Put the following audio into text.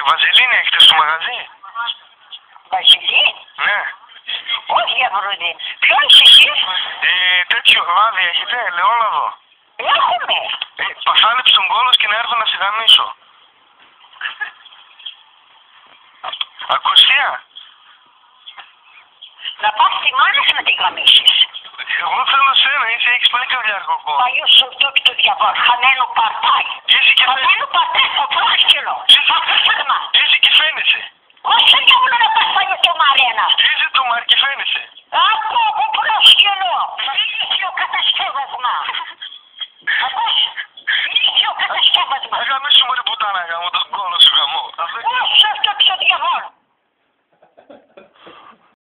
Βαζελίνη έχετε στο μαγαζί? Βασιλή. Ναι. Όχι αγροδί. Ποιος εσύ? Τέτοιο λάδι έχετε, ελαιόλαδο? Έχουμε. Παθάλεψε τον κόλος και να έρθω να σε γαμίσω. Ακουστία. Να πας στη μάνα σου να την γαμίσεις. Εγώ θέλω σένα, έχεις πολύ καβλιάρικο κόμμα. Παλιό σου το και το διαβόλ. Χαμένο παρτάκι. Είσαι και Χαμένο παρτάκι στο φράσκελο. Θα